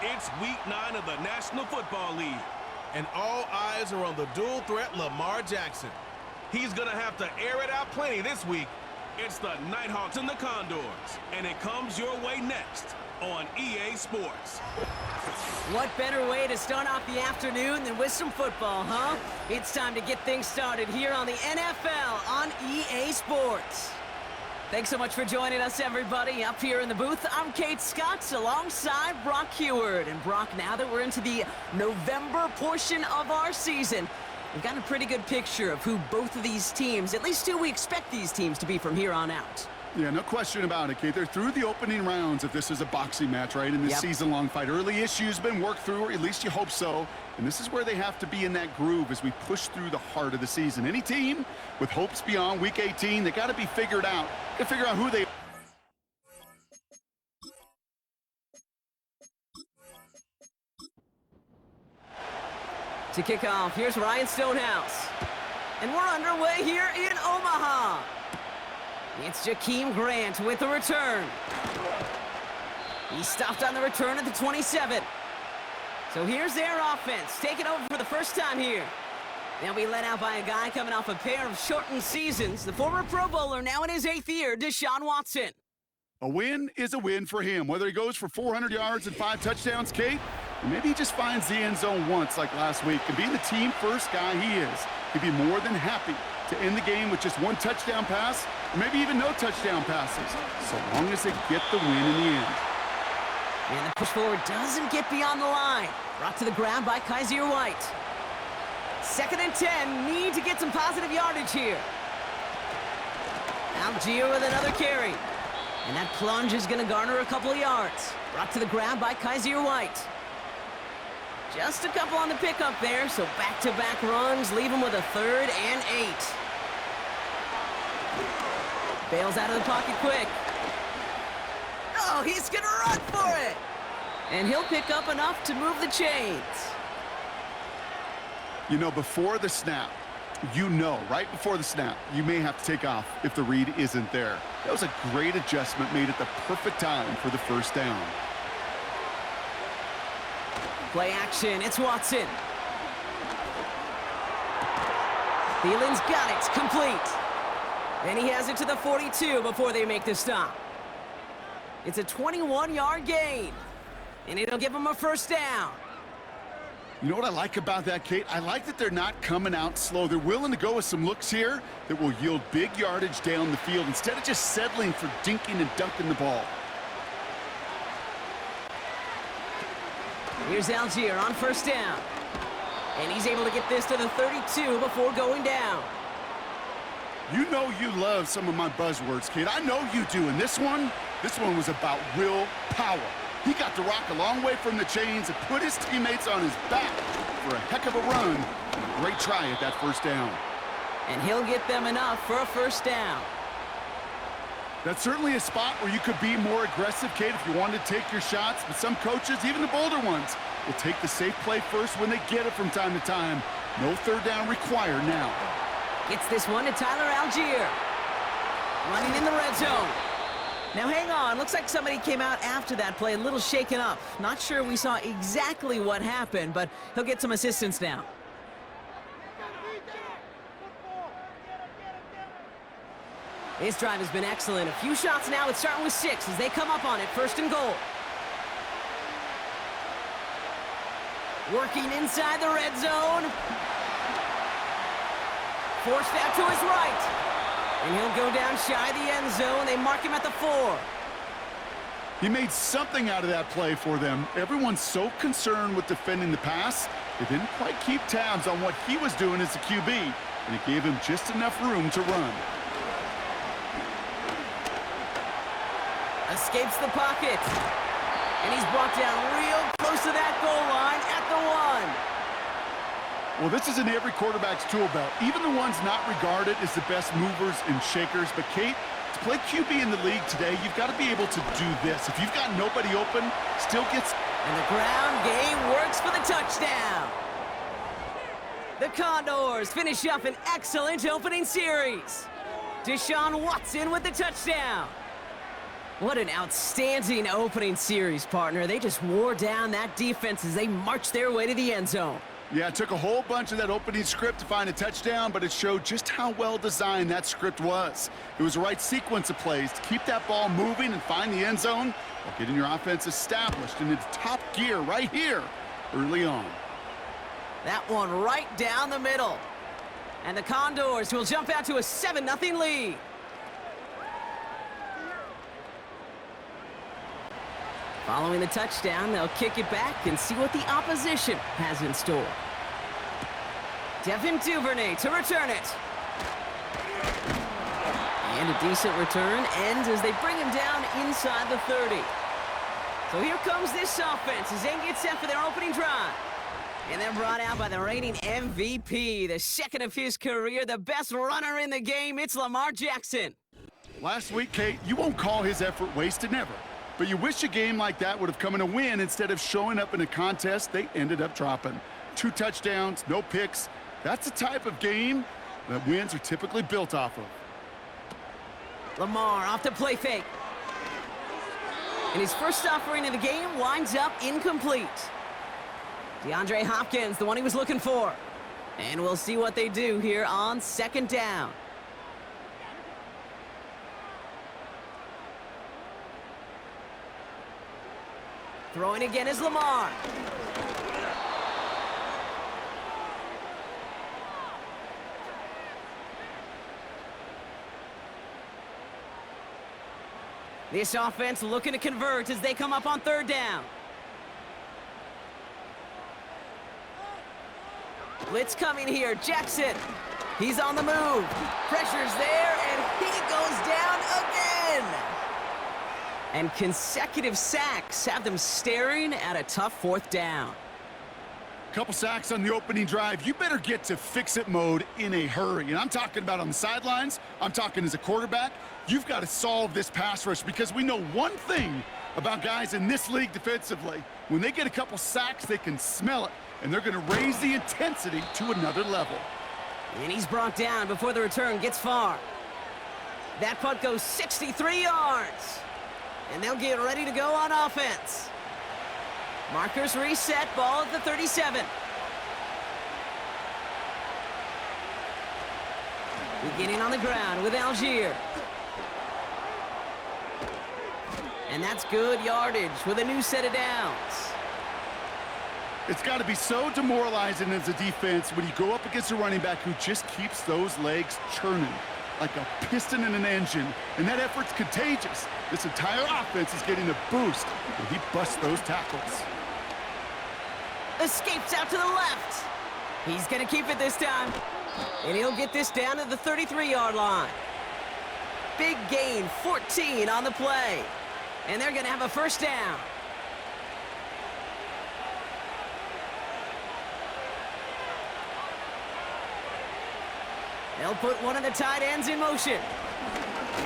It's week 9 of the National Football League, and all eyes are on the dual threat Lamar Jackson. He's going to have to air it out plenty this week. It's the Nighthawks and the Condors, and it comes your way next on EA Sports. What better way to start off the afternoon than with some football, huh? It's time to get things started here on the NFL on EA Sports. Thanks so much for joining us, everybody. Up here in the booth, I'm Kate Scott alongside Brock Heward. And Brock, now that we're into the November portion of our season, we've got a pretty good picture of who both of these teams, at least who we expect these teams to be from here on out. Yeah, no question about it, Kate. They're through the opening rounds if this is a boxing match, right? In this season-long fight. Early issues been worked through, or at least you hope so. And this is where they have to be in that groove as we push through the heart of the season. Any team with hopes beyond Week 18, they got to be figured out. Got to figure out who they To kick off, here's Ryan Stonehouse. And we're underway here in Omaha. It's Jakeem Grant with the return. He stopped on the return at the 27. So here's their offense, taking over for the first time here. They'll be led out by a guy coming off a pair of shortened seasons. The former Pro Bowler, now in his 8th year, Deshaun Watson. A win is a win for him. Whether he goes for 400 yards and 5 touchdowns, Kate, or maybe he just finds the end zone once like last week. And being the team-first guy he is, he'd be more than happy to end the game with just 1 touchdown pass, or maybe even no touchdown passes, so long as they get the win in the end. And the push forward doesn't get beyond the line. Brought to the ground by Kaiser White. 2nd and 10, need to get some positive yardage here. Algier with another carry. And that plunge is going to garner a couple of yards. Brought to the ground by Kaiser White. Just a couple on the pickup there, so back-to-back runs leave him with a 3rd and 8. Bails out of the pocket quick. Oh, he's going to run for it! And he'll pick up enough to move the chains. You know, before the snap, right before the snap, you may have to take off if the read isn't there. That was a great adjustment made at the perfect time for the first down. Play action, it's Watson. Thielen's got it, complete. And he has it to the 42 before they make the stop. It's a 21-yard gain, and it'll give him a first down. You know what I like about that, Kate? I like that they're not coming out slow. They're willing to go with some looks here that will yield big yardage down the field instead of just settling for dinking and dunking the ball. Here's Algier on first down. And he's able to get this to the 32 before going down. You know you love some of my buzzwords, kid. I know you do. And this one was about real power. He got the rock a long way from the chains and put his teammates on his back for a heck of a run. And a great try at that first down. And he'll get them enough for a first down. That's certainly a spot where you could be more aggressive, Kate, if you wanted to take your shots. But some coaches, even the bolder ones, will take the safe play first when they get it from time to time. No 3rd down required now. Gets this one to Tyler Algier. Running in the red zone. Now hang on, looks like somebody came out after that play a little shaken up. Not sure we saw exactly what happened, but he'll get some assistance now. This drive has been excellent. A few shots now, it's starting with 6 as they come up on it, 1st and goal. Working inside the red zone. Forced out to his right. And he'll go down shy of the end zone. They mark him at the 4. He made something out of that play for them. Everyone's so concerned with defending the pass, they didn't quite keep tabs on what he was doing as a QB, and it gave him just enough room to run. Escapes the pocket. And he's brought down real close to that goal line at the 1. Well, this is in every quarterback's tool belt, even the ones not regarded as the best movers and shakers. But, Kate, to play QB in the league today, you've got to be able to do this. If you've got nobody open, still gets... And the ground game works for the touchdown. The Condors finish up an excellent opening series. Deshaun Watson with the touchdown. What an outstanding opening series, partner. They just wore down that defense as they marched their way to the end zone. Yeah, it took a whole bunch of that opening script to find a touchdown, but it showed just how well designed that script was. It was the right sequence of plays to keep that ball moving and find the end zone while getting your offense established in its top gear right here early on. That one right down the middle. And the Condors will jump out to a 7-0 lead. Following the touchdown, they'll kick it back and see what the opposition has in store. Devin Duvernay to return it. And a decent return ends as they bring him down inside the 30. So here comes this offense as they get set for their opening drive. And they're brought out by the reigning MVP, the second of his career, the best runner in the game. It's Lamar Jackson. Last week, Kate, you won't call his effort wasted, never. But you wish a game like that would have come in a win instead of showing up in a contest they ended up dropping. 2 touchdowns, no picks. That's the type of game that wins are typically built off of. Lamar off the play fake. And his first offering of the game winds up incomplete. DeAndre Hopkins, the one he was looking for. And we'll see what they do here on second down. Throwing again is Lamar. This offense looking to convert as they come up on third down. Blitz coming here. Jackson. He's on the move. Pressure's there, and he goes down again. And consecutive sacks have them staring at a tough fourth down. Couple sacks on the opening drive. You better get to fix-it mode in a hurry. And I'm talking about on the sidelines. I'm talking as a quarterback. You've got to solve this pass rush because we know one thing about guys in this league defensively. When they get a couple sacks, they can smell it, and they're going to raise the intensity to another level. And he's brought down before the return gets far. That punt goes 63 yards. And they'll get ready to go on offense. Markers reset, ball at the 37. Beginning on the ground with Algier. And that's good yardage with a new set of downs. It's got to be so demoralizing as a defense when you go up against a running back who just keeps those legs churning like a piston in an engine, and that effort's contagious. This entire offense is getting a boost when he busts those tackles. Escapes out to the left. He's going to keep it this time. And he'll get this down to the 33-yard line. Big gain, 14 on the play. And they're going to have a first down. They'll put one of the tight ends in motion.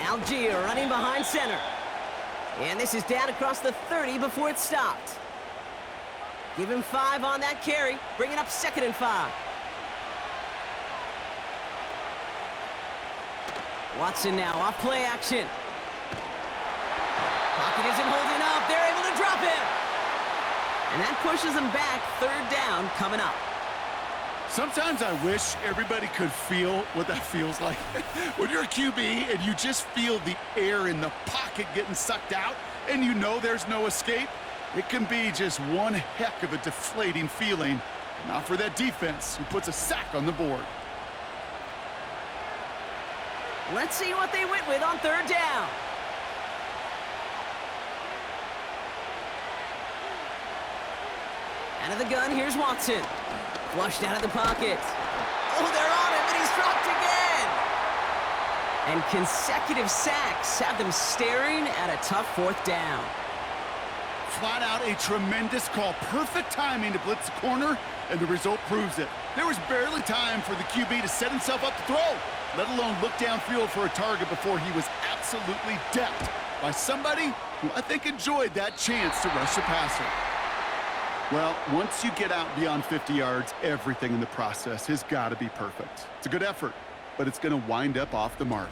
Algier running behind center. And this is down across the 30 before it stopped. Give him 5 on that carry, bringing up 2nd and 5. Watson now off play action. Pocket isn't holding up. They're able to drop him. And that pushes them back. 3rd down coming up. Sometimes I wish everybody could feel what that feels like. When you're a QB and you just feel the air in the pocket getting sucked out and you know there's no escape, it can be just one heck of a deflating feeling. Not for that defense who puts a sack on the board. Let's see what they went with on 3rd down. Out of the gun, here's Watson. Flushed out of the pocket. Oh, they're on him, and he's dropped again. And consecutive sacks have them staring at a tough 4th down. Flat out a tremendous call. Perfect timing to blitz the corner, and the result proves it. There was barely time for the QB to set himself up to throw, let alone look downfield for a target before he was absolutely decked by somebody who I think enjoyed that chance to rush the passer. Well, once you get out beyond 50 yards, everything in the process has got to be perfect. It's a good effort, but it's going to wind up off the mark.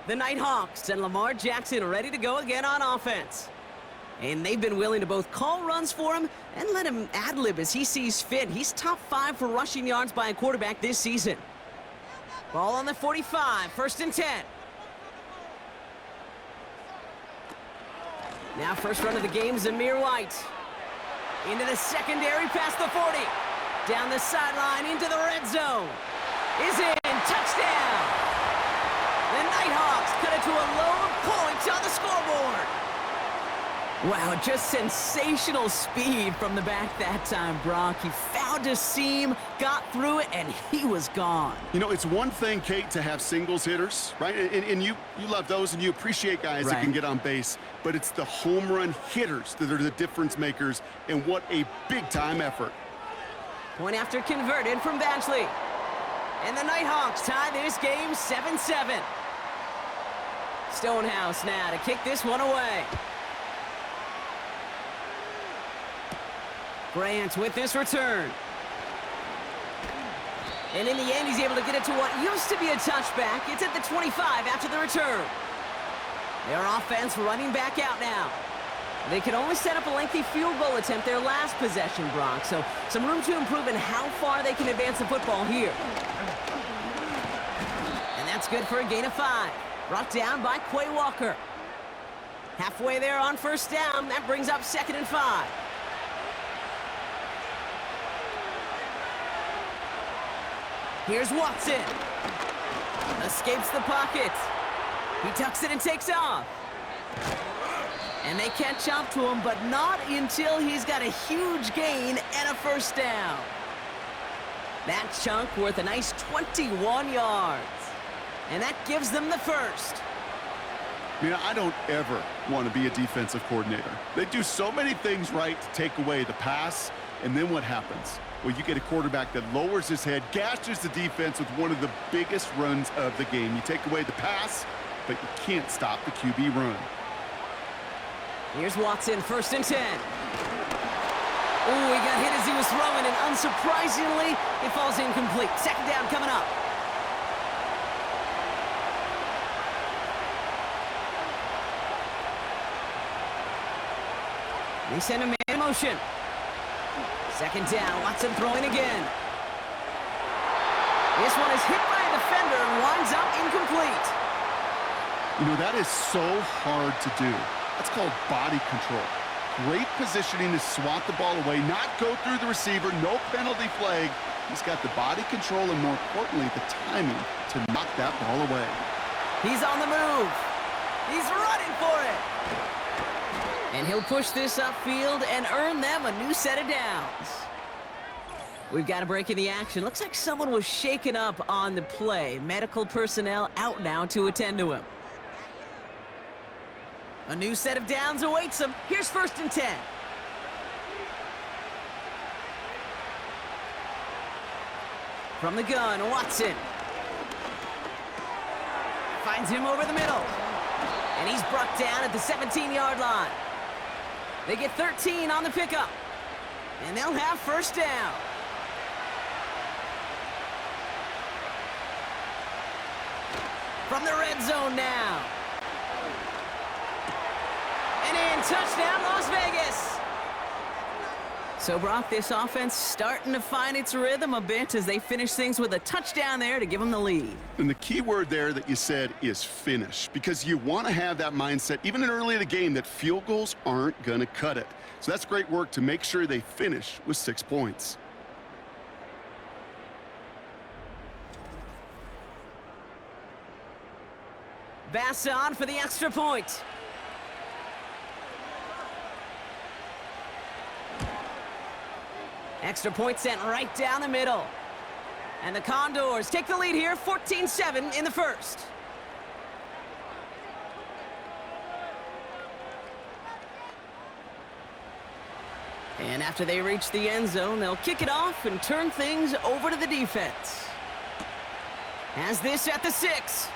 The Nighthawks and Lamar Jackson ready to go again on offense. And they've been willing to both call runs for him and let him ad-lib as he sees fit. He's top 5 for rushing yards by a quarterback this season. Ball on the 45, 1st and 10. Now first run of the game, Zamir White. Into the secondary, past the 40. Down the sideline, into the red zone. Is in, touchdown! The Nighthawks cut it to a load of points on the scoreboard. Wow, just sensational speed from the back that time, Brock. He found a seam, got through it, and he was gone. You know, it's one thing, Kate, to have singles hitters, right? And you love those, and you appreciate guys that can get on base. But it's the home run hitters that are the difference makers, and what a big-time effort. Point after converted from Badgley. And the Nighthawks tie this game 7-7. Stonehouse now to kick this one away. Grant with this return. And in the end, he's able to get it to what used to be a touchback. It's at the 25 after the return. Their offense running back out now. They could only set up a lengthy field goal attempt their last possession, Brock. So some room to improve in how far they can advance the football here. And that's good for a gain of 5. Brought down by Quay Walker. Halfway there on 1st down. That brings up 2nd and 5. Here's Watson. Escapes the pocket. He tucks it and takes off. And they catch up to him, but not until he's got a huge gain and a 1st down. That chunk worth a nice 21 yards. And that gives them the 1st. I mean, I don't ever want to be a defensive coordinator. They do so many things right to take away the pass, and then what happens? Well, you get a quarterback that lowers his head, gashes the defense with one of the biggest runs of the game. You take away the pass, but you can't stop the QB run. Here's Watson, 1st and 10. Ooh, he got hit as he was throwing, and unsurprisingly, it falls incomplete. 2nd down coming up. They send a man in motion. 2nd down, Watson throwing again. This one is hit by a defender and winds up incomplete. You know, that is so hard to do. That's called body control. Great positioning to swat the ball away, not go through the receiver, no penalty flag. He's got the body control and, more importantly, the timing to knock that ball away. He's on the move. He's running for it. And he'll push this upfield and earn them a new set of downs. We've got a break in the action. Looks like someone was shaken up on the play. Medical personnel out now to attend to him. A new set of downs awaits him. Here's 1st and 10. From the gun, Watson. Finds him over the middle. And he's brought down at the 17-yard line. They get 13 on the pickup. And they'll have 1st down. From the red zone now. And in, touchdown, Las Vegas. So, Brock, this offense starting to find its rhythm a bit as they finish things with a touchdown there to give them the lead. And the key word there that you said is finish, because you want to have that mindset, even in early in the game, that field goals aren't going to cut it. So that's great work to make sure they finish with 6 points. Bass on for the extra point. Extra point sent right down the middle. And the Condors take the lead here, 14-7 in the 1st. And after they reach the end zone, they'll kick it off and turn things over to the defense. Has this at the 6.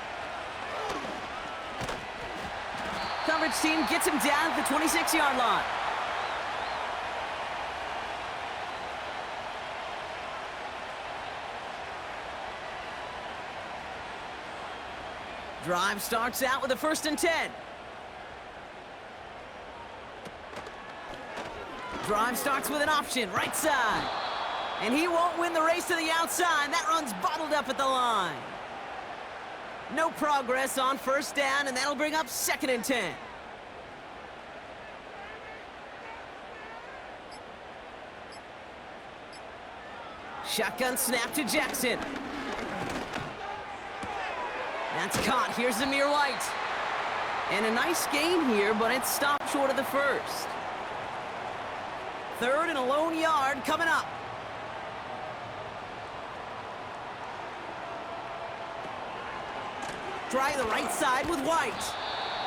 Coverage team gets him down at the 26-yard line. Drive starts out with a 1st and 10. Drive starts with an option, right side. And he won't win the race to the outside. That run's bottled up at the line. No progress on 1st down, and that'll bring up 2nd and 10. Shotgun snap to Jackson. That's caught. Here's Zamir White. And a nice gain here, but it's stopped short of the 1st. 3rd and a lone yard coming up. Try the right side with White.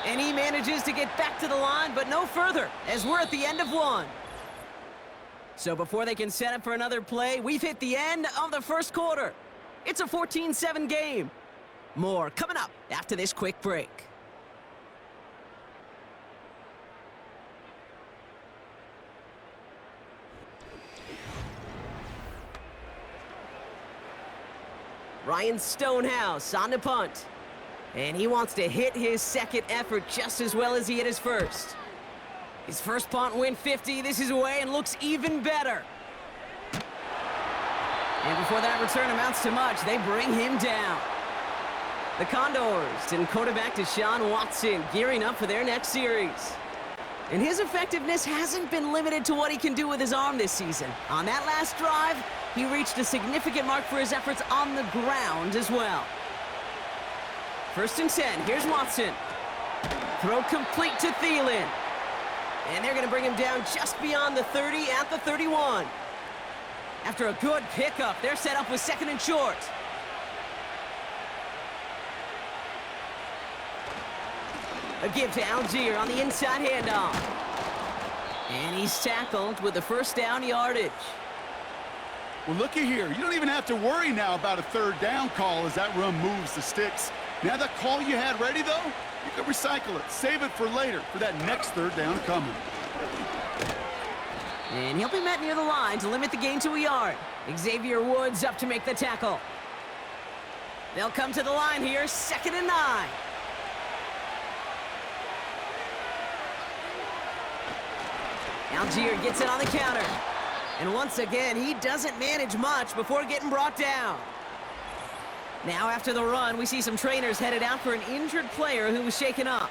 And he manages to get back to the line, but no further, as we're at the end of 1. So before they can set up for another play, we've hit the end of the 1st quarter. It's a 14-7 game. More coming up after this quick break. Ryan Stonehouse on the punt. And he wants to hit his 2nd effort just as well as he hit his 1st. His 1st punt went 50. This is away and looks even better. And before that return amounts to much, they bring him down. The Condors and quarterback Deshaun Watson gearing up for their next series. And his effectiveness hasn't been limited to what he can do with his arm this season. On that last drive, he reached a significant mark for his efforts on the ground as well. 1st and 10. Here's Watson. Throw complete to Thielen. And they're going to bring him down just beyond the 30 at the 31. After a good pickup, they're set up with 2nd and short. A give to Algier on the inside handoff. And he's tackled with the 1st down yardage. Well, looky here. You don't even have to worry now about a 3rd down call as that run moves the sticks. Now that call you had ready, though, you can recycle it. Save it for later for that next 3rd down coming. And he'll be met near the line to limit the gain to a yard. Xavier Woods up to make the tackle. They'll come to the line here, 2nd and 9. Algier gets it on the counter. And once again, he doesn't manage much before getting brought down. Now after the run, we see some trainers headed out for an injured player who was shaken up.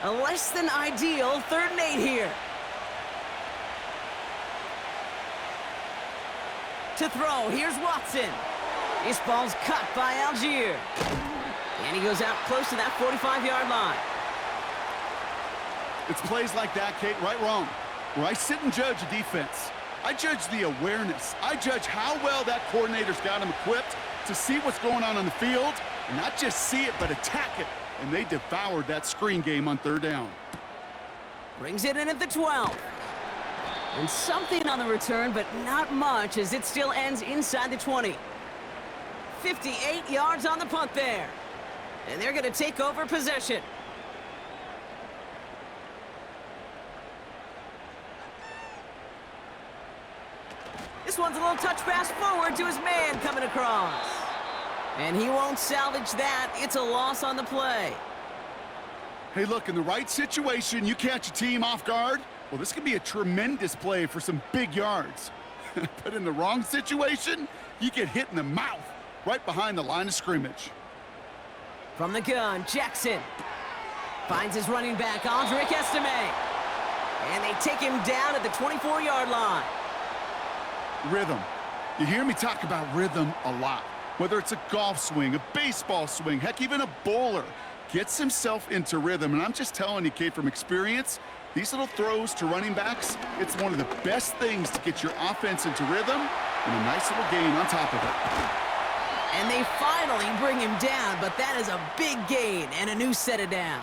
A less than ideal 3rd and 8 here. To throw, here's Watson. This ball's cut by Algier. And he goes out close to that 45-yard line. It's plays like that, Kate, right wrong, where I sit and judge a defense. I judge the awareness. I judge how well that coordinator's got him equipped to see what's going on the field, and not just see it, but attack it. And they devoured that screen game on 3rd down. Brings it in at the 12. And something on the return, but not much, as it still ends inside the 20. 58 yards on the punt there. And they're going to take over possession. This one's a little touch pass forward to his man coming across. And he won't salvage that. It's a loss on the play. Hey, look, in the right situation, you catch a team off guard. Well, this could be a tremendous play for some big yards. But in the wrong situation, you get hit in the mouth right behind the line of scrimmage. From the gun, Jackson finds his running back, Andrick Estime. And they take him down at the 24-yard line. Rhythm. You hear me talk about rhythm a lot. Whether it's a golf swing, a baseball swing, heck, even a bowler gets himself into rhythm. And I'm just telling you, Kate, from experience, these little throws to running backs, it's one of the best things to get your offense into rhythm and a nice little gain on top of it. And they finally bring him down, but that is a big gain and a new set of downs.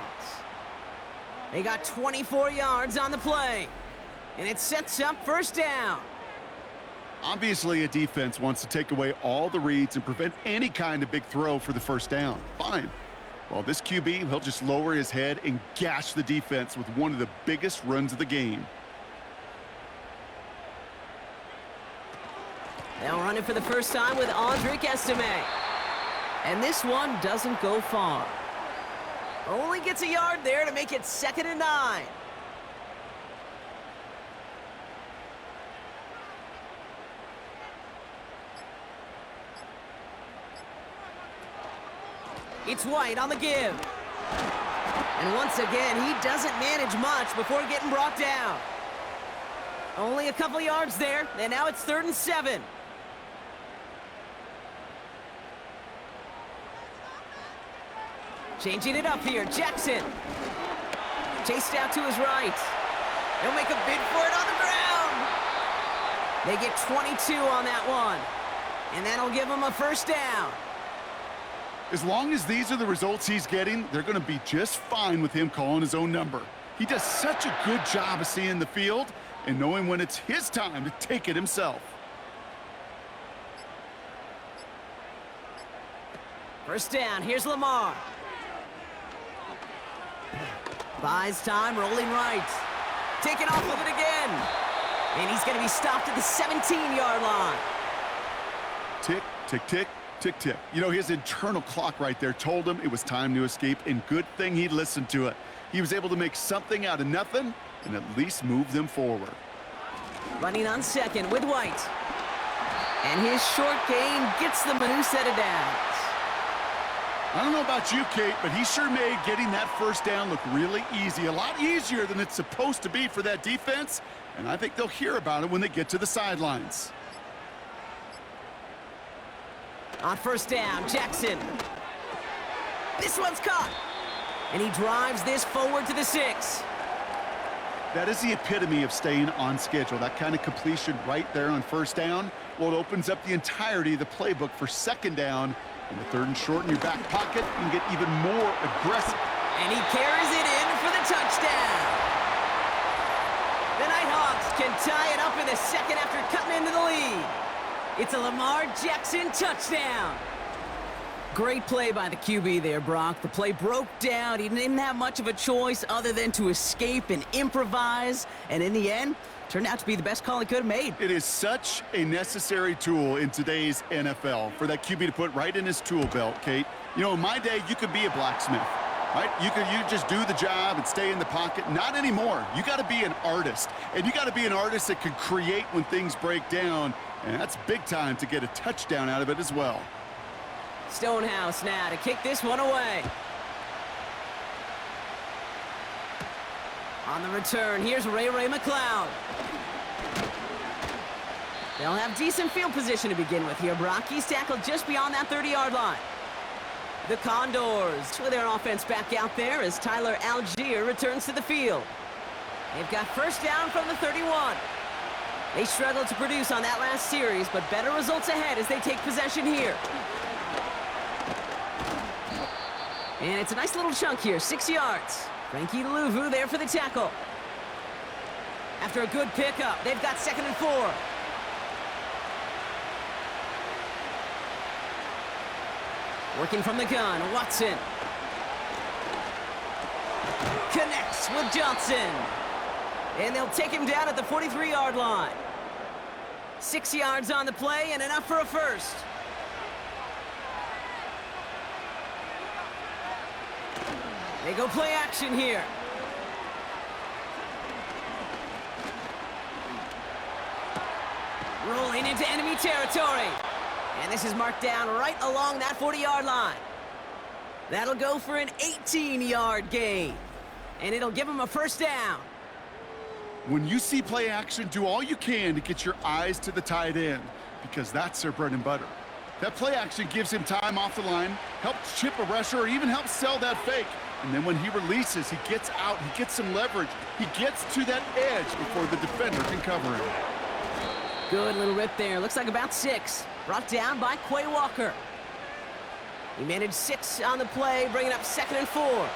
They got 24 yards on the play, and it sets up 1st down. Obviously, a defense wants to take away all the reads and prevent any kind of big throw for the 1st down. Fine. Well, this QB, he'll just lower his head and gash the defense with one of the biggest runs of the game. They'll run it for the first time with Andrick Estime. And this one doesn't go far. Only gets a yard there to make it 2nd and 9. It's White on the give. And once again, he doesn't manage much before getting brought down. Only a couple yards there, and now it's 3rd and 7. Changing it up here, Jackson. Chased out to his right. He'll make a bid for it on the ground. They get 22 on that one. And that'll give him a 1st down. As long as these are the results he's getting, they're going to be just fine with him calling his own number. He does such a good job of seeing the field and knowing when it's his time to take it himself. 1st down, here's Lamar. Buys time, rolling right. Taking off with it again. And he's going to be stopped at the 17-yard line. Tick, tick, tick, tick, tick. You know, his internal clock right there told him it was time to escape, and good thing he listened to it. He was able to make something out of nothing and at least move them forward. Running on 2nd with White. And his short gain gets them a new set of downs. I don't know about you, Kate, but he sure made getting that 1st down look really easy. A lot easier than it's supposed to be for that defense, and I think they'll hear about it when they get to the sidelines. On 1st down, Jackson. This one's caught. And he drives this forward to the 6. That is the epitome of staying on schedule. That kind of completion right there on 1st down. Well, it opens up the entirety of the playbook for 2nd down. And the 3rd and short in your back pocket, you can get even more aggressive. And he carries it in for the touchdown. The Nighthawks can tie it up in the 2nd after cutting into the lead. It's a Lamar Jackson touchdown. Great play by the QB there, Brock. The play broke down. He didn't have much of a choice other than to escape and improvise. And in the end, turned out to be the best call he could have made. It is such a necessary tool in today's NFL for that QB to put right in his tool belt, Kate. You know, in my day, you could be a blacksmith, right? You just do the job and stay in the pocket. Not anymore. You got to be an artist, and you got to be an artist that can create when things break down, and that's big time to get a touchdown out of it as well. Stonehouse now to kick this one away. On the return, here's Ray McLeod. They'll have decent field position to begin with here, Brock. He's tackled just beyond that 30-yard line. The Condors with their offense back out there as Tyler Algier returns to the field. They've got 1st down from the 31. They struggled to produce on that last series, but better results ahead as they take possession here. And it's a nice little chunk here, 6 yards. Frankie Louvu there for the tackle. After a good pickup, they've got 2nd and 4. Working from the gun, Watson. Connects with Johnson. And they'll take him down at the 43-yard line. 6 yards on the play and enough for a 1st. They go play action here. Rolling into enemy territory. And this is marked down right along that 40-yard line. That'll go for an 18-yard gain. And it'll give them a 1st down. When you see play action, do all you can to get your eyes to the tight end, because that's their bread and butter. That play action gives him time off the line, helps chip a rusher, or even helps sell that fake. And then when he releases, he gets out, he gets some leverage. He gets to that edge before the defender can cover him. Good little rip there. Looks like about 6. Brought down by Quay Walker. He managed 6 on the play, bringing up 2nd and 4.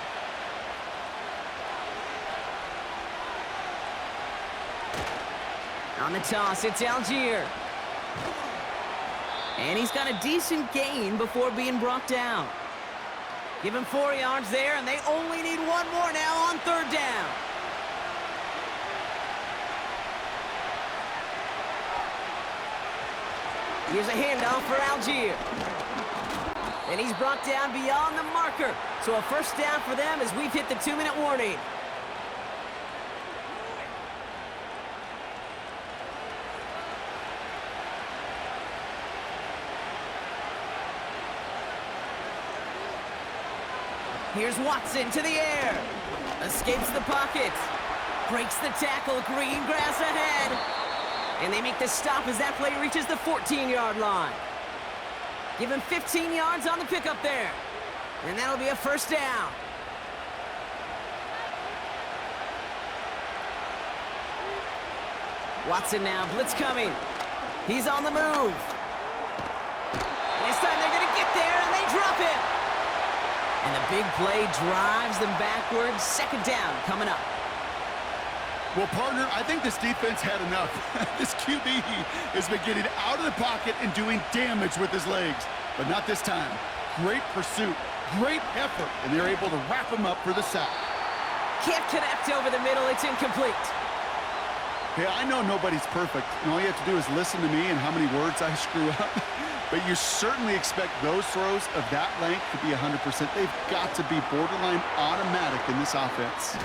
On the toss, it's Algier. And he's got a decent gain before being brought down. Give him 4 yards there, and they only need 1 more now on 3rd down. Here's a handoff for Algier. And he's brought down beyond the marker. So a first down for them as we've hit the 2-minute warning. Here's Watson to the air. Escapes the pocket. Breaks the tackle. Green grass ahead. And they make the stop as that play reaches the 14-yard line. Give him 15 yards on the pickup there. And that'll be a first down. Watson now. Blitz coming. He's on the move. And this time they're going to get there, and they drop him. And the big play drives them backwards. Second down coming up. Well, partner, I think this defense had enough. This QB has been getting out of the pocket and doing damage with his legs. But not this time. Great pursuit, great effort, and they're able to wrap him up for the sack. Can't connect over the middle. It's incomplete. Hey, I know nobody's perfect, and all you have to do is listen to me and how many words I screw up. But you certainly expect those throws of that length to be 100%. They've got to be borderline automatic in this offense.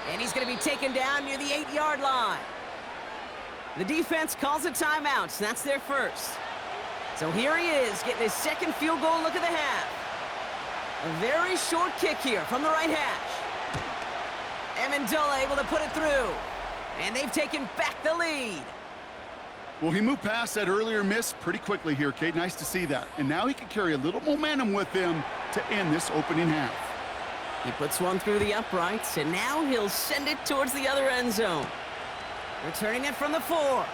And he's going to be taken down near the 8-yard line. The defense calls a timeout, so that's their first. So here he is, getting his second field goal look of the half. A very short kick here from the right hash. Amendola able to put it through. And they've taken back the lead. Well, he moved past that earlier miss pretty quickly here, Kate. Nice to see that. And now he can carry a little momentum with him to end this opening half. He puts one through the uprights, and now he'll send it towards the other end zone. Returning it from the 4.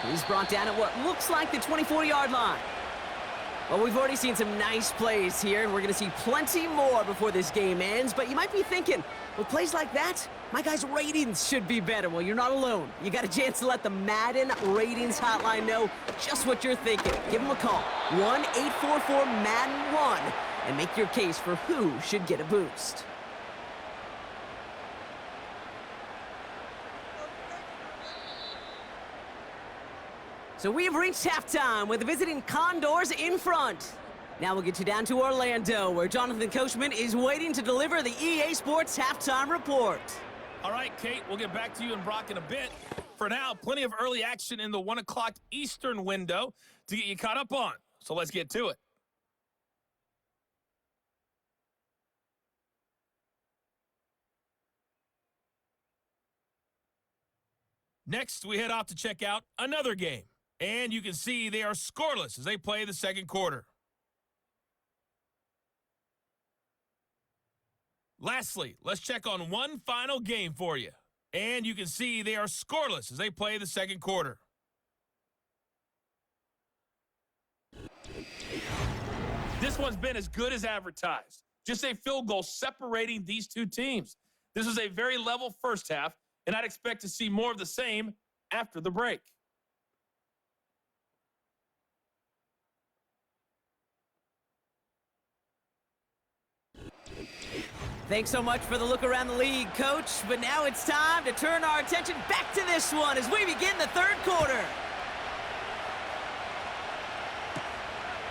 He's brought down at what looks like the 24-yard line. Well, we've already seen some nice plays here, and we're going to see plenty more before this game ends. But you might be thinking, with plays like that, my guys' ratings should be better. Well, you're not alone. You got a chance to let the Madden Ratings Hotline know just what you're thinking. Give them a call, 1-844-MADDEN-1, and make your case for who should get a boost. So we have reached halftime with the visiting Condors in front. Now we'll get you down to Orlando, where Jonathan Coachman is waiting to deliver the EA Sports halftime report. All right, Kate, we'll get back to you and Brock in a bit. For now, plenty of early action in the 1 o'clock Eastern window to get you caught up on. So let's get to it. Next, we head off to check out another game. And you can see they are scoreless as they play the second quarter. Lastly, let's check on one final game for you. And you can see they are scoreless as they play the second quarter. This one's been as good as advertised. Just a field goal separating these two teams. This was a very level first half, and I'd expect to see more of the same after the break. Thanks so much for the look around the league, Coach. But now it's time to turn our attention back to this one as we begin the third quarter.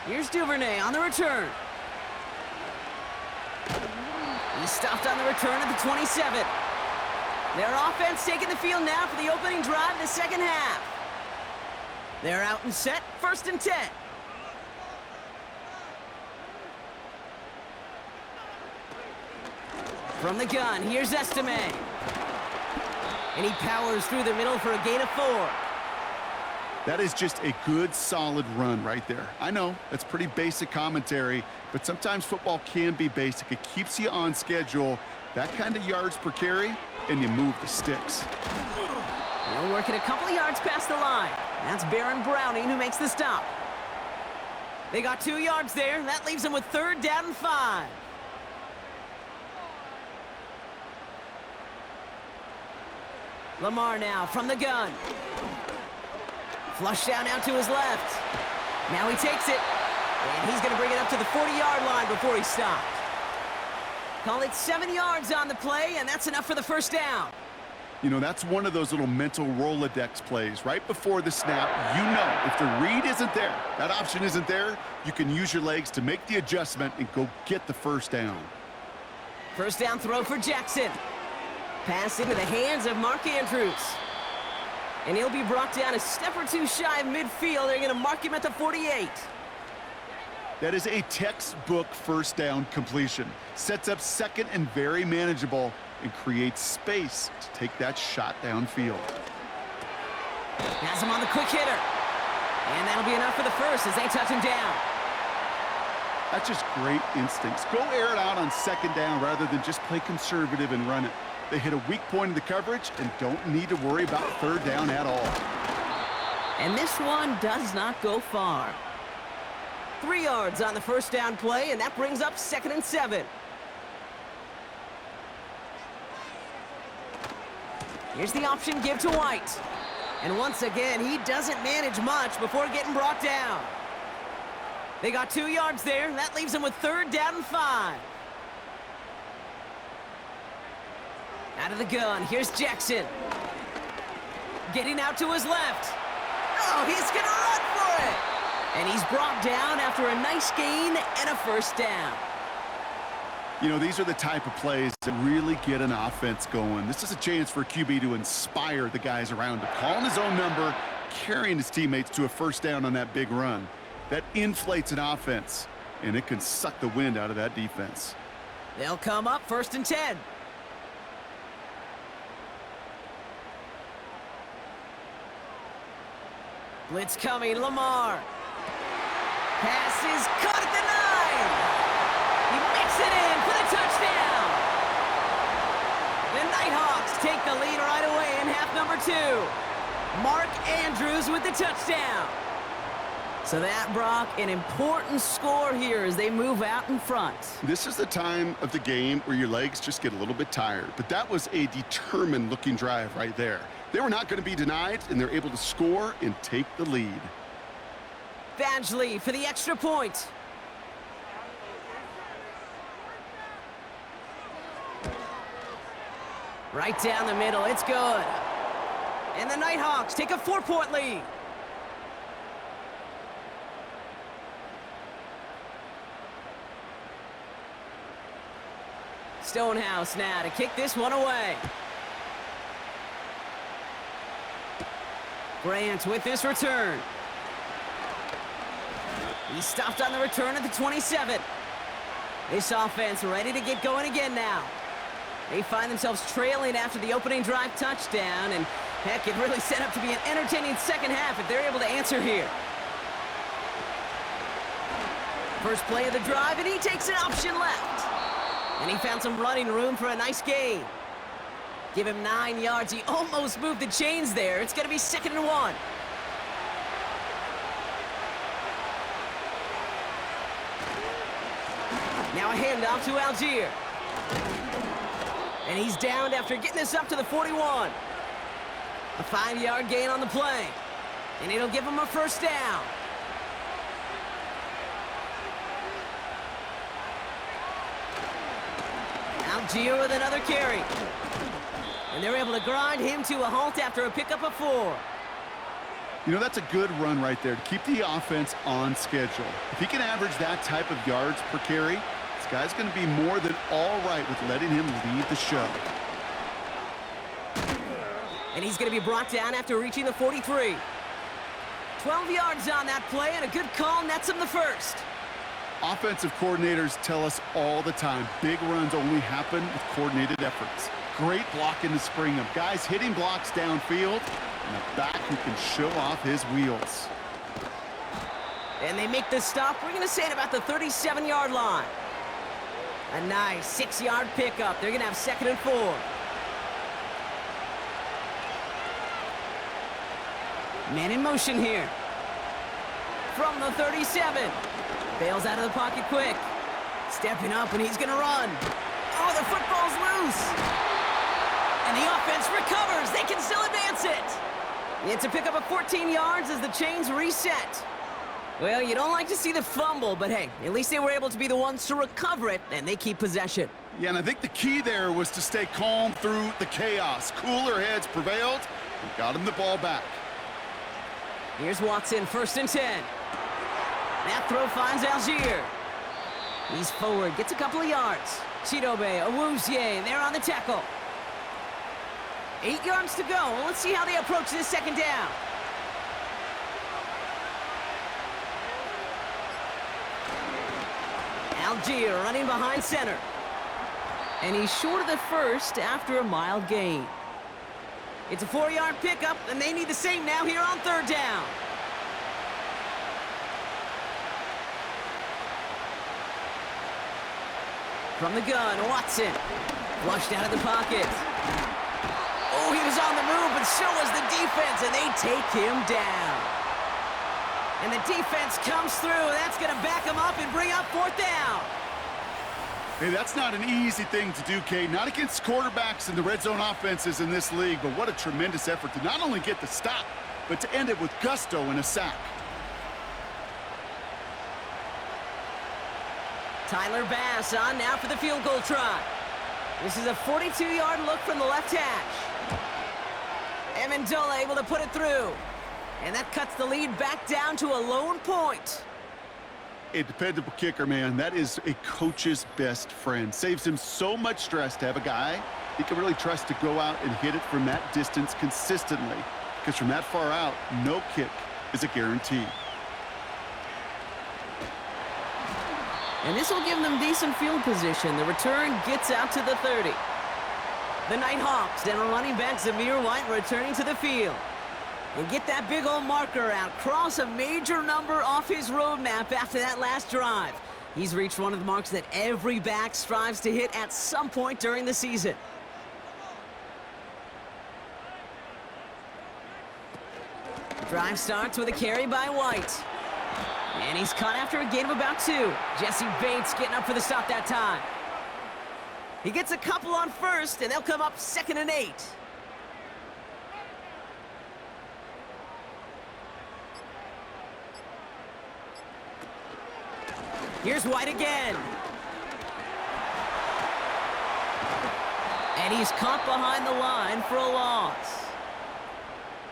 Here's Duvernay on the return. He's stopped on the return at the 27. Their offense taking the field now for the opening drive of the second half. They're out and set, 1st and 10. From the gun, here's Estime. And he powers through the middle for a gain of 4. That is just a good, solid run right there. I know, that's pretty basic commentary, but sometimes football can be basic. It keeps you on schedule, that kind of yards per carry, and you move the sticks. They're working a couple of yards past the line. That's Baron Browning who makes the stop. They got 2 yards there. That leaves them with 3rd down and 5. Lamar now from the gun. Flush down out to his left. Now he takes it. And he's going to bring it up to the 40-yard line before he stopped. Call it 7 yards on the play, and that's enough for the first down. You know, that's one of those little mental Rolodex plays. Right before the snap, you know if the read isn't there, that option isn't there, you can use your legs to make the adjustment and go get the first down. First down throw for Jackson. Pass into the hands of Mark Andrews. And he'll be brought down a step or two shy of midfield. They're going to mark him at the 48. That is a textbook first down completion. Sets up second and very manageable and creates space to take that shot downfield. Has him on the quick hitter. And that'll be enough for the first as they touch him down. That's just great instincts. Go air it out on second down rather than just play conservative and run it. They hit a weak point in the coverage and don't need to worry about third down at all. And this one does not go far. 3 yards on the first down play, and that brings up 2nd and 7. Here's the option give to White. And once again, he doesn't manage much before getting brought down. They got 2 yards there, and that leaves them with 3rd down and 5. Out of the gun, here's Jackson. Getting out to his left. Oh, he's going to run for it. And he's brought down after a nice gain and a first down. You know, these are the type of plays that really get an offense going. This is a chance for QB to inspire the guys around him. Calling his own number, carrying his teammates to a first down on that big run. That inflates an offense, and it can suck the wind out of that defense. They'll come up 1st and 10. Blitz coming, Lamar. Pass is caught at the 9. He makes it in for the touchdown. The Nighthawks take the lead right away in half number 2. Mark Andrews with the touchdown. So that, Brock, an important score here as they move out in front. This is the time of the game where your legs just get a little bit tired. But that was a determined-looking drive right there. They were not going to be denied, and they're able to score and take the lead. Badgley for the extra point. Right down the middle, it's good. And the Nighthawks take a 4-point lead. Stonehouse now to kick this one away. Grant with this return. He stopped on the return at the 27. This offense ready to get going again now. They find themselves trailing after the opening drive touchdown, and heck, it really set up to be an entertaining second half if they're able to answer here. First play of the drive, and he takes an option left. And he found some running room for a nice gain. Give him 9 yards. He almost moved the chains there. It's going to be 2nd and 1. Now a handoff to Algier. And he's downed after getting this up to the 41. A 5-yard gain on the play. And it'll give him a first down. Algier with another carry. And they're able to grind him to a halt after a pickup of 4. You know, that's a good run right there to keep the offense on schedule. If he can average that type of yards per carry, this guy's going to be more than all right with letting him lead the show. And he's going to be brought down after reaching the 43. 12 yards on that play, and a good call nets him the first. Offensive coordinators tell us all the time, big runs only happen with coordinated efforts. Great blocking to spring them. Guys hitting blocks downfield, and a back who can show off his wheels. And they make the stop. We're going to say at about the 37-yard line. A nice 6-yard pickup. They're going to have 2nd and 4. Man in motion here. From the 37. Bails out of the pocket quick. Stepping up, and he's going to run. Oh, the football's loose. And the offense recovers. They can still advance it. It's a pickup of 14 yards as the chains reset. Well, you don't like to see the fumble, but hey, at least they were able to be the ones to recover it, and they keep possession. Yeah, and I think the key there was to stay calm through the chaos. Cooler heads prevailed and got him the ball back. Here's Watson, 1st and 10. That throw finds Algier. He's forward, gets a couple of yards. Chidobe, Awuzie, they're on the tackle. 8 yards to go. Well, let's see how they approach this 2nd down. Algier running behind center. And he's short of the first after a mild gain. It's a 4-yard pickup, and they need the same now here on 3rd down. From the gun, Watson. Flushed out of the pocket. Oh, he was on the move, but so was the defense, and they take him down. And the defense comes through. That's going to back him up and bring up 4th down. Hey, that's not an easy thing to do, Kate. Not against quarterbacks and the red zone offenses in this league, but what a tremendous effort to not only get the stop, but to end it with gusto and a sack. Tyler Bass on now for the field goal try. This is a 42-yard look from the left hash. Amendola able to put it through. And that cuts the lead back down to a lone point. A dependable kicker, man. That is a coach's best friend. Saves him so much stress to have a guy he can really trust to go out and hit it from that distance consistently. Because from that far out, no kick is a guarantee. And this will give them decent field position. The return gets out to the 30. The Nighthawks and a running back, Zamir White, returning to the field. And get that big old marker out. Cross a major number off his roadmap after that last drive. He's reached one of the marks that every back strives to hit at some point during the season. Drive starts with a carry by White. And he's caught after a gain of about 2. Jesse Bates getting up for the stop that time. He gets a couple on 1st, and they'll come up 2nd and 8. Here's White again. And he's caught behind the line for a loss.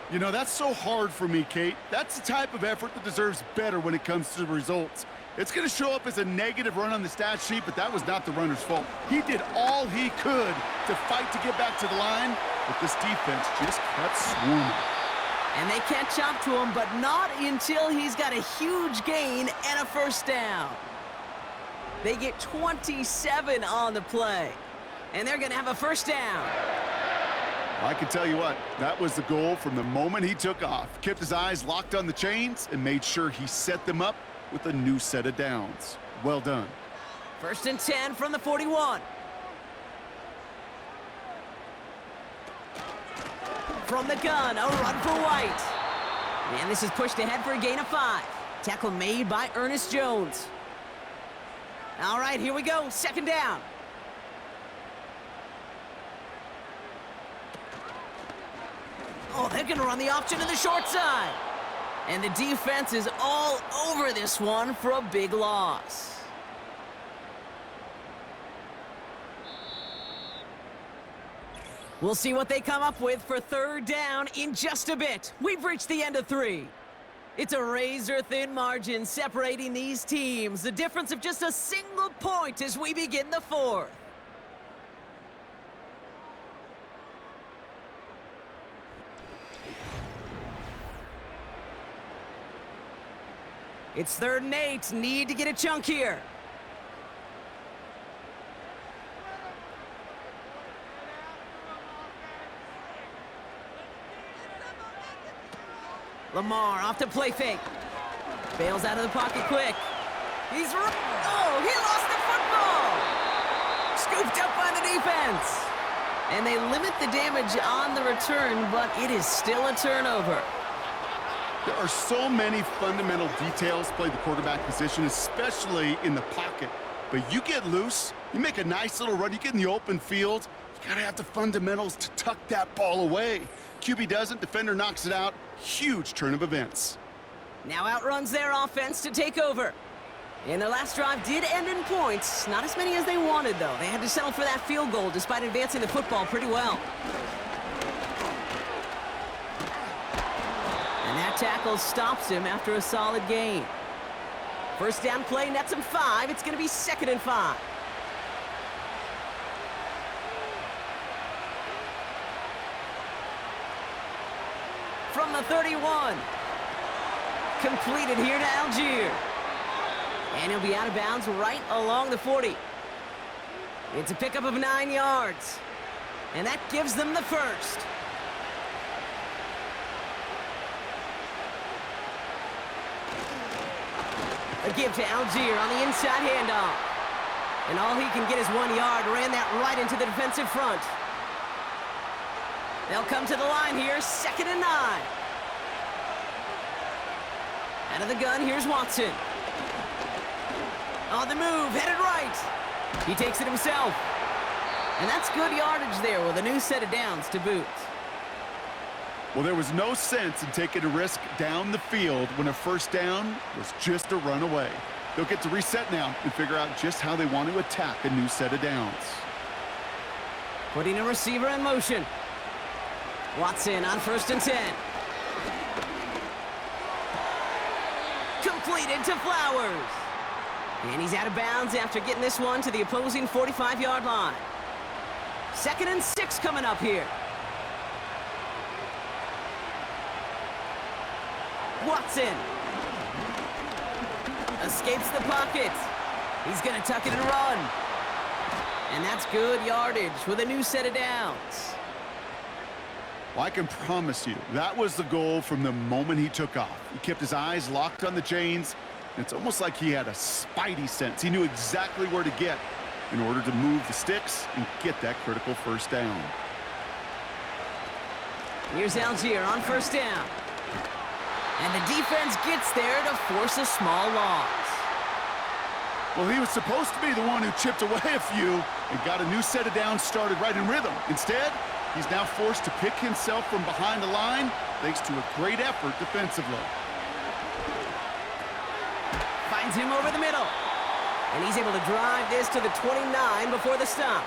You know, that's so hard for me, Kate. That's the type of effort that deserves better when it comes to the results. It's going to show up as a negative run on the stat sheet, but that was not the runner's fault. He did all he could to fight to get back to the line, but this defense just kept swarming. And they catch up to him, but not until he's got a huge gain and a 1st down. They get 27 on the play, and they're going to have a 1st down. I can tell you what, that was the goal from the moment he took off. Kept his eyes locked on the chains and made sure he set them up with a new set of downs. Well done. 1st and 10 from the 41. From the gun, a run for White. And this is pushed ahead for a gain of 5. Tackle made by Ernest Jones. All right, here we go, 2nd down. Oh, they're going to run the option to the short side. And the defense is all over this one for a big loss. We'll see what they come up with for 3rd down in just a bit. We've reached the end of 3. It's a razor-thin margin separating these teams. The difference of just a single point as we begin the 4th. It's 3rd and 8. Need to get a chunk here. Lamar off to play fake. Bails out of the pocket quick. Oh, he lost the football! Scooped up by the defense. And they limit the damage on the return, but it is still a turnover. There are so many fundamental details play the quarterback position, especially in the pocket. But you get loose, you make a nice little run, you get in the open field, you gotta have the fundamentals to tuck that ball away. QB doesn't, defender knocks it out. Huge turn of events. Now outruns their offense to take over. And their last drive did end in points. Not as many as they wanted, though. They had to settle for that field goal despite advancing the football pretty well. And that tackle stops him after a solid gain. First down play nets him 5. It's going to be 2nd and 5. From the 31. Completed here to Algier. And he'll be out of bounds right along the 40. It's a pickup of 9 yards. And that gives them the first. A give to Algier on the inside handoff. And all he can get is 1 yard. Ran that right into the defensive front. They'll come to the line here, 2nd and 9. Out of the gun, here's Watson. On the move, headed right. He takes it himself. And that's good yardage there with a new set of downs to boot. Well, there was no sense in taking a risk down the field when a first down was just a run away. They'll get to reset now and figure out just how they want to attack a new set of downs. Putting a receiver in motion. Watson on 1st and 10. Completed to Flowers. And he's out of bounds after getting this one to the opposing 45-yard line. 2nd and 6 coming up here. Watson. Escapes the pocket. He's going to tuck it and run. And that's good yardage with a new set of downs. Well, I can promise you, that was the goal from the moment he took off. He kept his eyes locked on the chains. And it's almost like he had a spidey sense. He knew exactly where to get in order to move the sticks and get that critical first down. Here's Algier on 1st down. And the defense gets there to force a small loss. Well, he was supposed to be the one who chipped away a few and got a new set of downs started right in rhythm. Instead, he's now forced to pick himself from behind the line thanks to a great effort defensively. Finds him over the middle. And he's able to drive this to the 29 before the stop.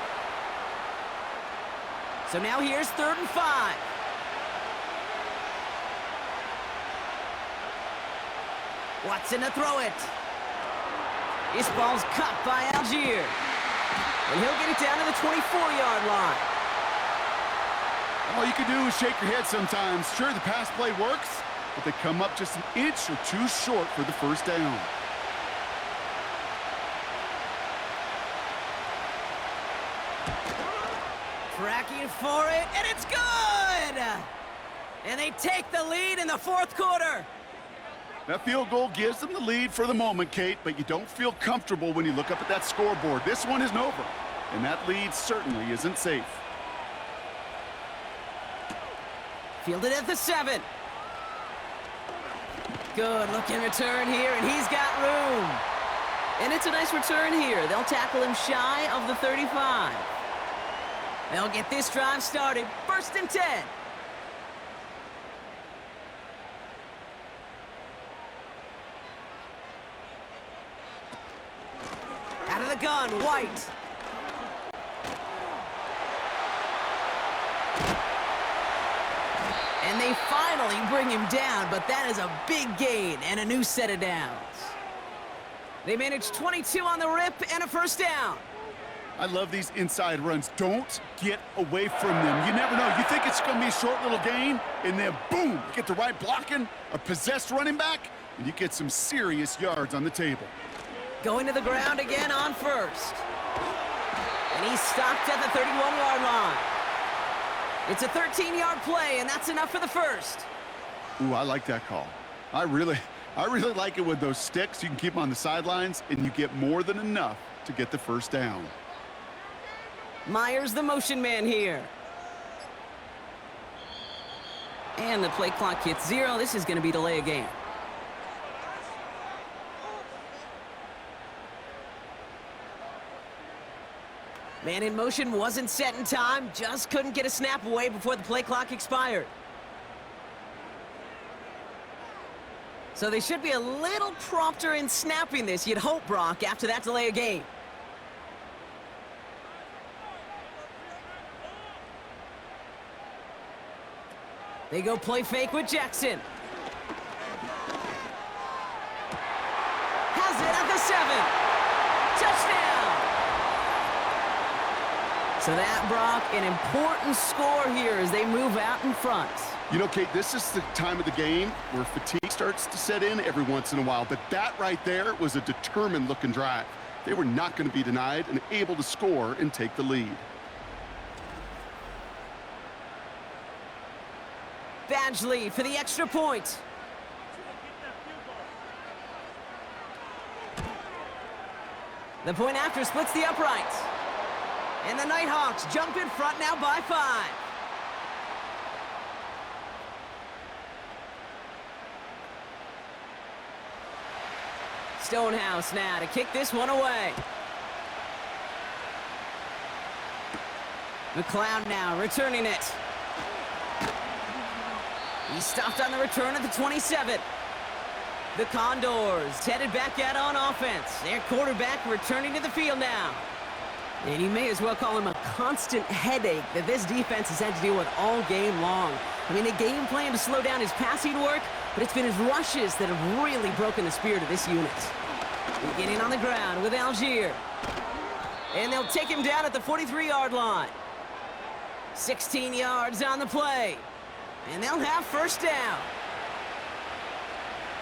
So now here's 3rd and 5. Watson to throw it. This ball's caught by Algier. And he'll get it down to the 24-yard line. All you can do is shake your head sometimes. Sure, the pass play works, but they come up just an inch or two short for the first down. Tracking for it, and it's good! And they take the lead in the 4th quarter. That field goal gives them the lead for the moment, Kate, but you don't feel comfortable when you look up at that scoreboard. This one isn't over, and that lead certainly isn't safe. Fielded at the 7. Good looking return here, and he's got room. And it's a nice return here. They'll tackle him shy of the 35. They'll get this drive started. 1st and 10. Out of the gun, White. And they finally bring him down, but that is a big gain and a new set of downs. They managed 22 on the rip and a first down. I love these inside runs. Don't get away from them. You never know. You think it's going to be a short little gain, and then boom, you get the right blocking, a possessed running back, and you get some serious yards on the table. Going to the ground again on 1st. And he's stopped at the 31-yard line. It's a 13-yard play, and that's enough for the first. Ooh, I like that call. I really like it with those sticks. You can keep them on the sidelines, and you get more than enough to get the first down. Myers, the motion man here. And the play clock hits 0. This is going to be delay a game. Man in motion wasn't set in time. Just couldn't get a snap away before the play clock expired. So they should be a little prompter in snapping this, you'd hope, Brock, after that delay of game. They go play fake with Jackson. Has it at the 7. Touchdown! So that, Brock, an important score here as they move out in front. You know, Kate, this is the time of the game where fatigue starts to set in every once in a while, but that right there was a determined-looking drive. They were not going to be denied and able to score and take the lead. Badgley for the extra point. The point after splits the uprights. And the Nighthawks jump in front now by 5. Stonehouse now to kick this one away. McLeod now returning it. He stopped on the return at the 27. The Condors headed back out on offense. Their quarterback returning to the field now. And you may as well call him a constant headache that this defense has had to deal with all game long. I mean, they game plan to slow down his passing work, but it's been his rushes that have really broken the spirit of this unit. Beginning on the ground with Algier. And they'll take him down at the 43-yard line. 16 yards on the play. And they'll have first down.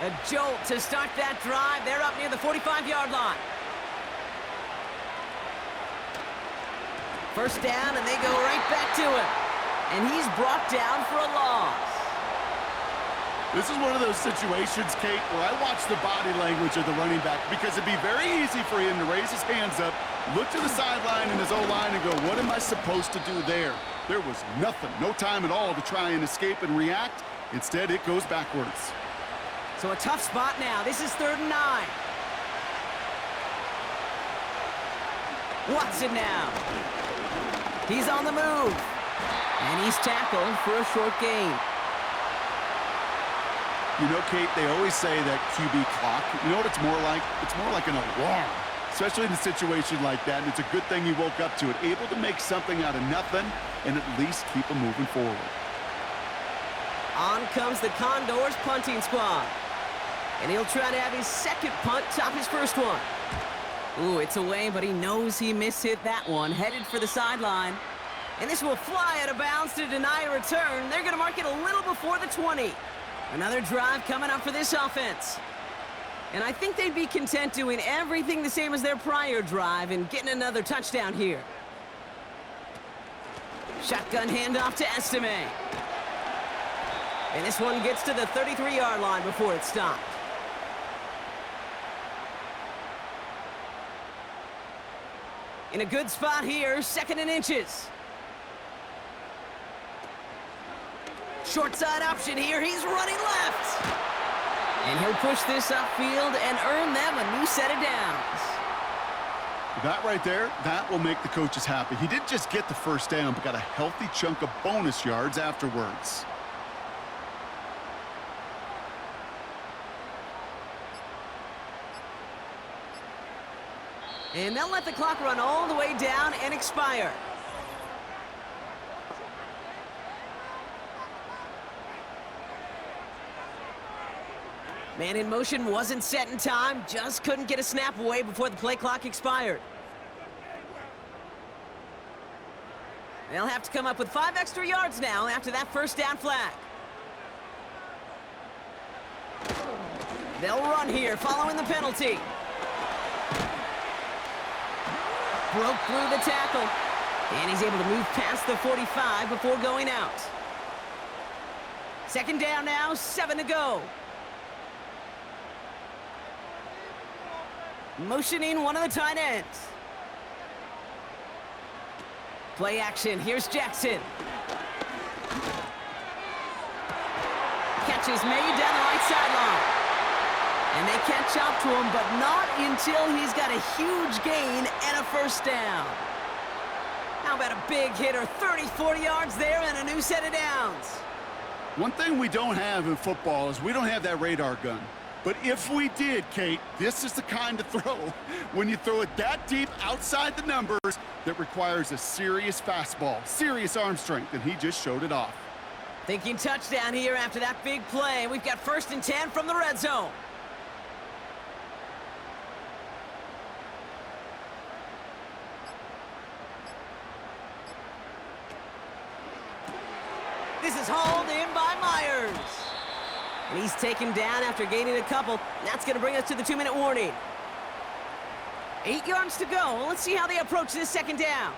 A jolt to start that drive. They're up near the 45-yard line. First down, and they go right back to him. And he's brought down for a loss. This is one of those situations, Kate, where I watch the body language of the running back because it'd be very easy for him to raise his hands up, look to the sideline in his O-line and go, what am I supposed to do there? There was nothing, no time at all to try and escape and react. Instead, it goes backwards. So a tough spot now. This is 3rd and 9. Watson now. He's on the move. And he's tackled for a short gain. You know, Kate, they always say that QB clock, you know what it's more like? It's more like an alarm, especially in a situation like that. And it's a good thing he woke up to it, able to make something out of nothing and at least keep him moving forward. On comes the Condors punting squad. And he'll try to have his second punt top his first one. Ooh, it's away, but he knows he mishit that one. Headed for the sideline. And this will fly out of bounds to deny a return. They're going to mark it a little before the 20. Another drive coming up for this offense. And I think they'd be content doing everything the same as their prior drive and getting another touchdown here. Shotgun handoff to Estime. And this one gets to the 33-yard line before it's stopped. In a good spot here, 2nd and inches. Short side option here, he's running left. And he'll push this upfield and earn them a new set of downs. That right there, that will make the coaches happy. He didn't just get the first down, but got a healthy chunk of bonus yards afterwards. And they'll let the clock run all the way down and expire. Man in motion wasn't set in time, just couldn't get a snap away before the play clock expired. They'll have to come up with 5 extra yards now after that first down flag. They'll run here following the penalty. Broke through the tackle. And he's able to move past the 45 before going out. 2nd down now, 7 to go. Motioning one of the tight ends. Play action, here's Jackson. Catch is made down the right sideline. And they catch up to him, but not until he's got a huge gain and a first down. How about a big hitter, 30, 40 yards there and a new set of downs. One thing we don't have in football is we don't have that radar gun. But if we did, Kate, this is the kind of throw, when you throw it that deep outside the numbers, that requires a serious fastball, serious arm strength, and he just showed it off. Thinking touchdown here after that big play. We've got 1st and 10 from the red zone. This is hauled in by Myers. And he's taken down after gaining a couple. That's going to bring us to the 2-minute warning. 8 yards to go. Let's see how they approach this 2nd down.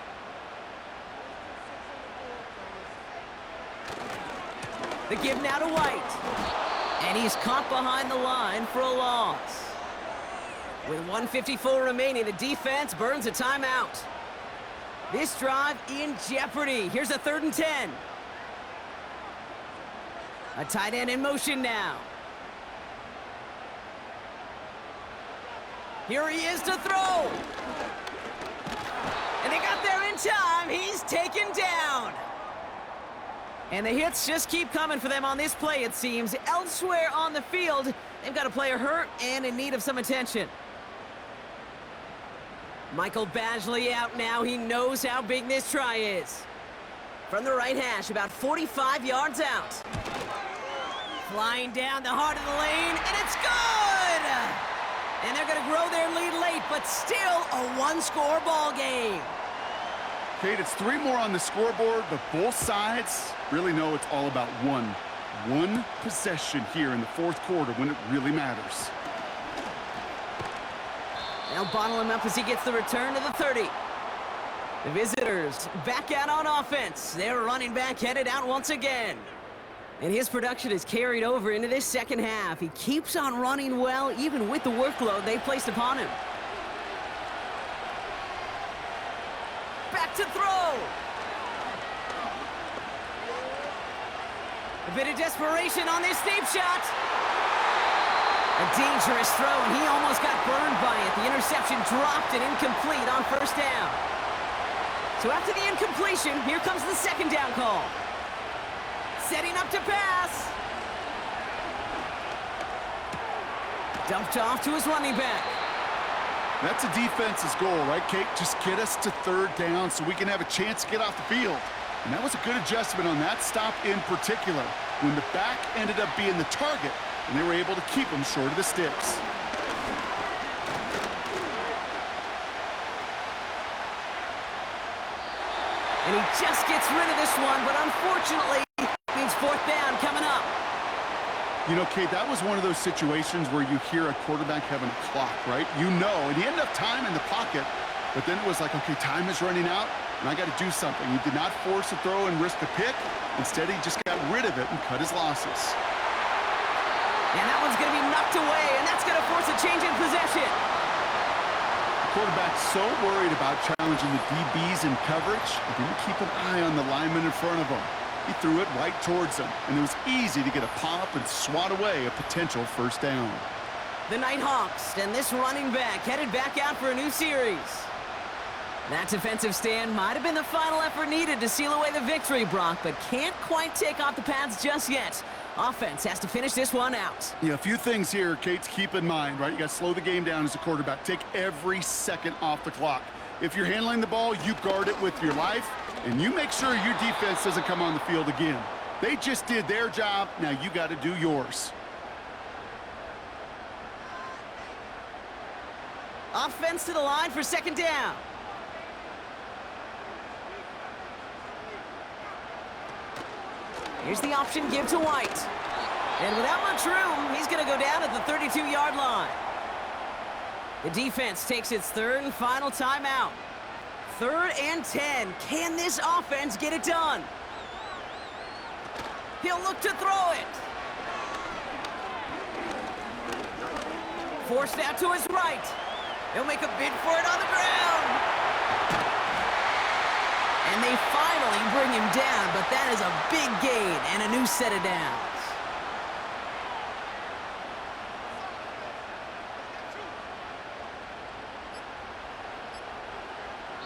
The give now to White. And he's caught behind the line for a loss. With 1:54 remaining, the defense burns a timeout. This drive in jeopardy. Here's a 3rd and 10. A tight end in motion now. Here he is to throw. And they got there in time. He's taken down. And the hits just keep coming for them on this play, it seems. Elsewhere on the field, they've got a player hurt and in need of some attention. Michael Badgley out now. He knows how big this try is. From the right hash, about 45 yards out. Flying down the heart of the lane, and it's good! And they're going to grow their lead late, but still a 1-score ball game. Kate, it's 3 more on the scoreboard, but both sides really know it's all about one possession here in the 4th quarter when it really matters. They'll bottle him up as he gets the return to the 30. The visitors back out on offense. Their running back headed out once again. And his production is carried over into this 2nd half. He keeps on running well, even with the workload they've placed upon him. Back to throw. A bit of desperation on this deep shot. A dangerous throw, and he almost got burned by it. The interception dropped and incomplete on 1st down. So after the incompletion, here comes the 2nd down call. Setting up to pass. Dumped off to his running back. That's a defense's goal, right, Kate? Just get us to 3rd down so we can have a chance to get off the field. And that was a good adjustment on that stop in particular, when the back ended up being the target, and they were able to keep him short of the sticks. And he just gets rid of this one, but unfortunately, means 4th down coming up. You know, Kate, that was one of those situations where you hear a quarterback having a clock, right? You know, and he ended up time in the pocket, but then it was like, okay, time is running out, and I got to do something. He did not force a throw and risk a pick. Instead, he just got rid of it and cut his losses. And that one's going to be knocked away, and that's going to force a change in possession. The quarterback's so worried about challenging the DBs in coverage, he didn't keep an eye on the lineman in front of him. He threw it right towards him, and it was easy to get a pop and swat away a potential 1st down. The Nighthawks and this running back headed back out for a new series. That defensive stand might have been the final effort needed to seal away the victory, Brock, but can't quite take off the pads just yet. Offense has to finish this one out. Yeah, a few things here, Kate, to keep in mind, right? You got to slow the game down as a quarterback. Take every second off the clock. If you're handling the ball, you guard it with your life, and you make sure your defense doesn't come on the field again. They just did their job. Now you got to do yours. Offense to the line for 2nd down. Here's the option give to White. And without much room, he's going to go down at the 32-yard line. The defense takes its 3rd and final timeout. 3rd and 10. Can this offense get it done? He'll look to throw it. Forced out to his right. He'll make a bid for it on the ground. And they finally bring him down, but that is a big gain and a new set of downs.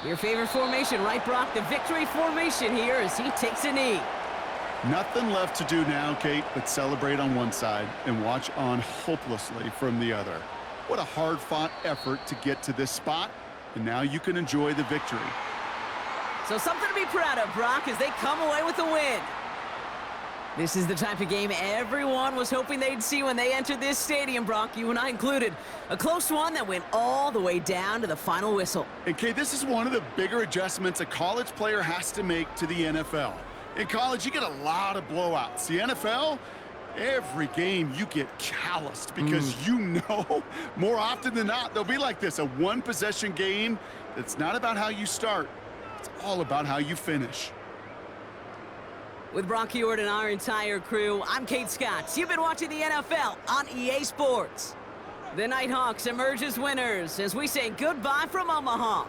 Your favorite formation, right, Brock? The victory formation here as he takes a knee. Nothing left to do now, Kate, but celebrate on one side and watch on hopelessly from the other. What a hard-fought effort to get to this spot, and now you can enjoy the victory. So something to be proud of, Brock, as they come away with a win. This is the type of game everyone was hoping they'd see when they entered this stadium, Brock, you and I included. A close one that went all the way down to the final whistle. And, Kate, this is one of the bigger adjustments a college player has to make to the NFL. In college, you get a lot of blowouts. The NFL, every game you get calloused because you know more often than not they'll be like this, a one-possession game. It's not about how you start. It's all about how you finish. With Brock Ewart and our entire crew, I'm Kate Scott. You've been watching the NFL on EA Sports. The Nighthawks emerge as winners as we say goodbye from Omaha.